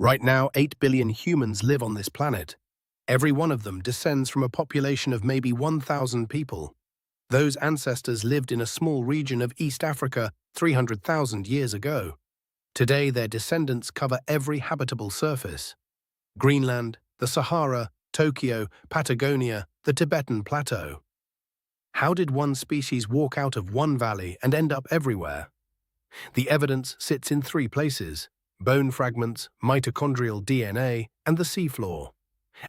Right now, 8 billion humans live on this planet. Every one of them descends from a population of maybe 1,000 people. Those ancestors lived in a small region of East Africa 300,000 years ago. Today, their descendants cover every habitable surface: Greenland, the Sahara, Tokyo, Patagonia, the Tibetan Plateau. How did one species walk out of one valley and end up everywhere? The evidence sits in three places: bone fragments, mitochondrial DNA, and the seafloor.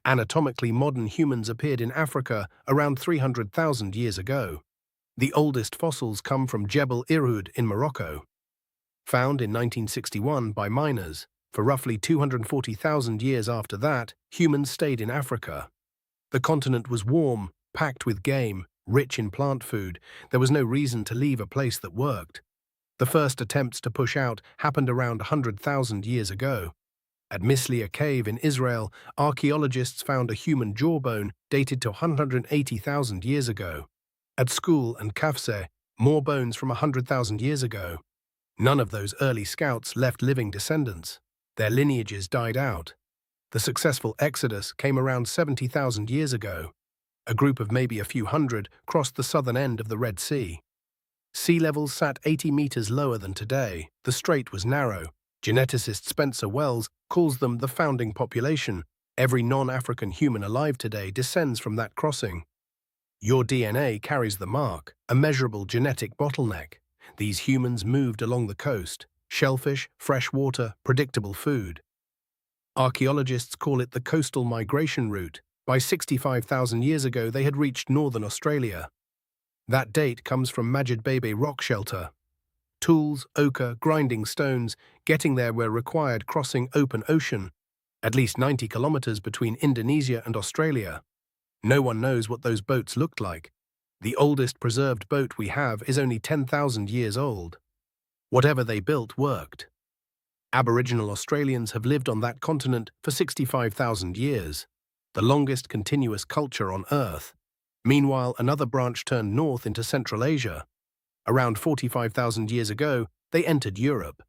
Anatomically, modern humans appeared in Africa around 300,000 years ago. The oldest fossils come from Jebel Irhoud in Morocco. Found in 1961 by miners, for roughly 240,000 years after that, humans stayed in Africa. The continent was warm, packed with game, rich in plant food. There was no reason to leave a place that worked. The first attempts to push out happened around 100,000 years ago. At Misliya Cave in Israel, archaeologists found a human jawbone dated to 180,000 years ago. At School and Kafse, more bones from 100,000 years ago. None of those early scouts left living descendants. Their lineages died out. The successful exodus came around 70,000 years ago. A group of maybe a few hundred crossed the southern end of the Red Sea. Sea levels sat 80 meters lower than today. The strait was narrow. Geneticist Spencer Wells calls them the founding population. Every non-African human alive today descends from that crossing. Your DNA carries the mark, a measurable genetic bottleneck. These humans moved along the coast: shellfish, fresh water, predictable food. Archaeologists call it the coastal migration route. By 65,000 years ago, they had reached northern Australia. That date comes from Madjedbebe rock shelter. Tools, ochre, grinding stones, getting there were required crossing open ocean, at least 90 kilometers between Indonesia and Australia. No one knows what those boats looked like. The oldest preserved boat we have is only 10,000 years old. Whatever they built worked. Aboriginal Australians have lived on that continent for 65,000 years, the longest continuous culture on Earth. Meanwhile, another branch turned north into Central Asia. Around 45,000 years ago, they entered Europe.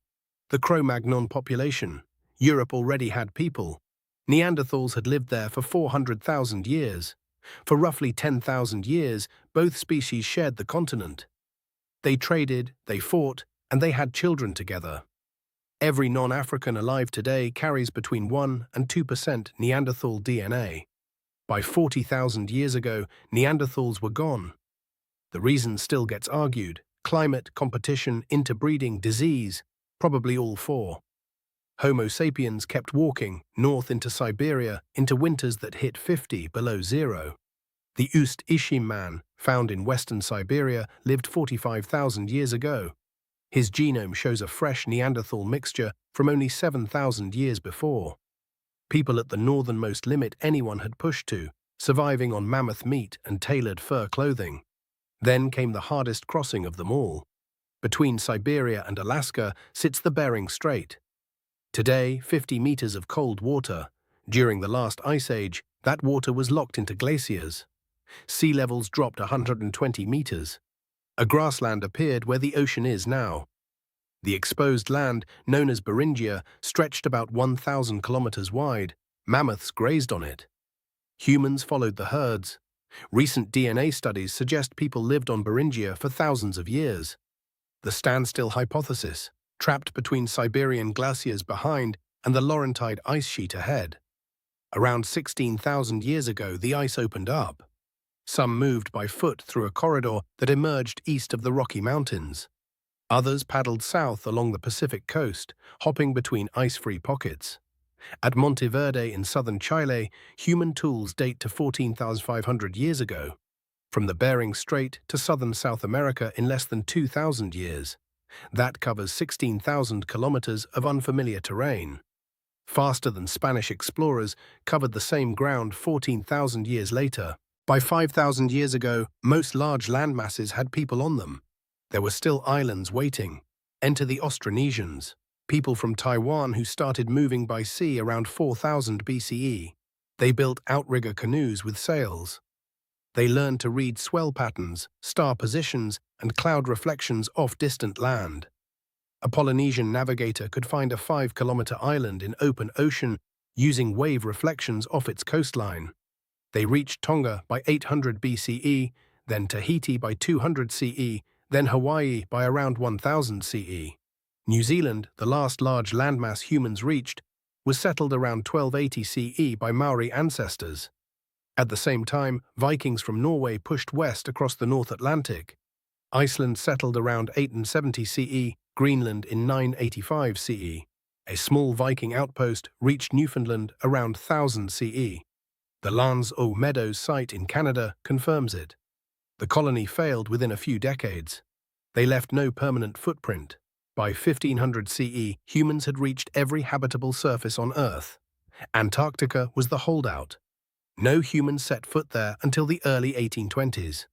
The cro-magnon population. Europe already had people. Neanderthals had lived there for 400,000 years. For roughly 10,000 years, both species shared the continent. They traded, they fought, and they had children together. Every non-African alive today carries between 1 and 2% Neanderthal DNA. By 40,000 years ago, Neanderthals were gone. The reason still gets argued: climate, competition, interbreeding, disease, probably all four. Homo sapiens kept walking north into Siberia, into winters that hit 50 below zero. The Ust-Ishim man, found in western Siberia, lived 45,000 years ago. His genome shows a fresh Neanderthal mixture from only 7,000 years before. People at the northernmost limit anyone had pushed to, surviving on mammoth meat and tailored fur clothing. Then came the hardest crossing of them all. Between Siberia and Alaska sits the Bering Strait. Today, 50 meters of cold water. During the last ice age, that water was locked into glaciers. Sea levels dropped 120 meters. A grassland appeared where the ocean is now. The exposed land, known as Beringian, stretched about 1,000 kilometers wide. Mammoths grazed on it. Humans followed the herds. Recent DNA studies suggest people lived on Beringian for thousands of years. The standstill hypothesis, trapped between Siberian glaciers behind and the Laurentide ice sheet ahead. Around 16,000 years ago, the ice opened up. Some moved by foot through a corridor that emerged east of the Rocky Mountains. Others paddled south along the Pacific coast, hopping between ice-free pockets. At Monte Verde in southern Chile, human tools date to 14,500 years ago. From the Bering Strait to southern South America in less than 2,000 years. That covers 16,000 kilometers of unfamiliar terrain. Faster than Spanish explorers covered the same ground 14,000 years later. By 5,000 years ago, most large landmasses had people on them. There were still islands waiting. Enter the Austronesians, people from Taiwan who started moving by sea around 4000 BCE. They built outrigger canoes with sails. They learned to read swell patterns, star positions, and cloud reflections off distant land. A Polynesian navigator could find a 5-kilometer island in open ocean using wave reflections off its coastline. They reached Tonga by 800 BCE, then Tahiti by 200 CE, then Hawaii by around 1000 CE. New Zealand, the last large landmass humans reached, was settled around 1280 CE by Maori ancestors. At the same time, Vikings from Norway pushed west across the North Atlantic. Iceland settled around 870 CE, Greenland in 985 CE. A small Viking outpost reached Newfoundland around 1000 CE. The L'Anse aux Meadows site in Canada confirms it. The colony failed within a few decades. They left no permanent footprint. By 1500 CE, humans had reached every habitable surface on Earth. Antarctica was the holdout. No humans set foot there until the early 1820s.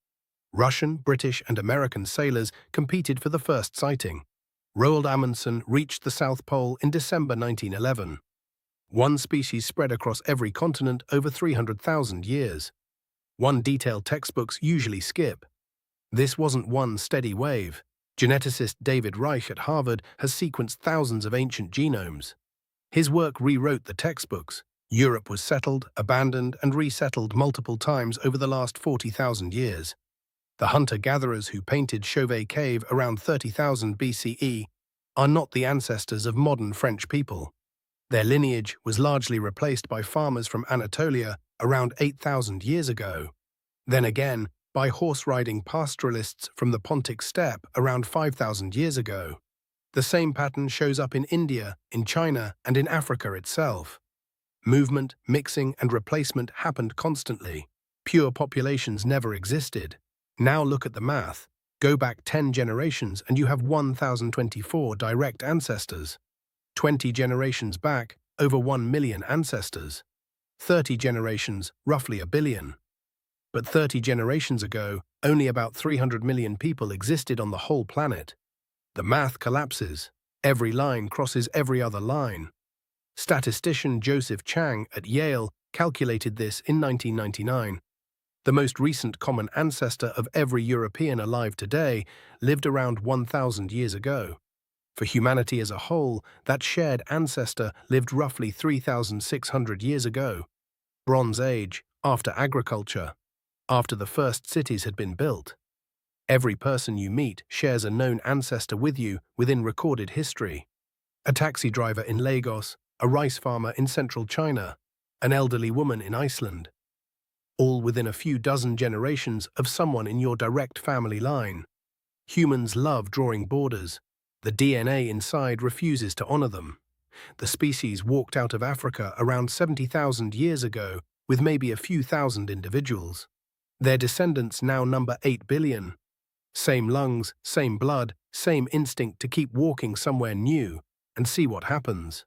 Russian, British, and American sailors competed for the first sighting. Roald Amundsen reached the South Pole in December 1911. One species spread across every continent over 300,000 years. One detailed textbooks usually skip. This wasn't one steady wave. Geneticist David Reich at Harvard has sequenced thousands of ancient genomes. His work rewrote the textbooks. Europe was settled, abandoned, and resettled multiple times over the last 40,000 years. The hunter-gatherers who painted Chauvet Cave around 30,000 BCE are not the ancestors of modern French people. Their lineage was largely replaced by farmers from Anatolia around 8,000 years ago. Then again, by horse-riding pastoralists from the Pontic steppe around 5,000 years ago. The same pattern shows up in India, in China, and in Africa itself. Movement, mixing, and replacement happened constantly. Pure populations never existed. Now look at the math. Go back 10 generations and you have 1,024 direct ancestors. 20 generations back, over 1 million ancestors. 30 generations, roughly 1 billion. But 30 generations ago, only about 300 million people existed on the whole planet. The math collapses. Every line crosses every other line. Statistician Joseph Chang at Yale calculated this in 1999. The most recent common ancestor of every European alive today lived around 1,000 years ago. For humanity as a whole, that shared ancestor lived roughly 3,600 years ago. Bronze Age, after agriculture, after the first cities had been built. Every person you meet shares a known ancestor with you within recorded history. A taxi driver in Lagos, a rice farmer in central China, an elderly woman in Iceland. All within a few dozen generations of someone in your direct family line. Humans love drawing borders. The DNA inside refuses to honor them. The species walked out of Africa around 70,000 years ago with maybe a few thousand individuals. Their descendants now number 8 billion. Same lungs, same blood, same instinct to keep walking somewhere new and see what happens.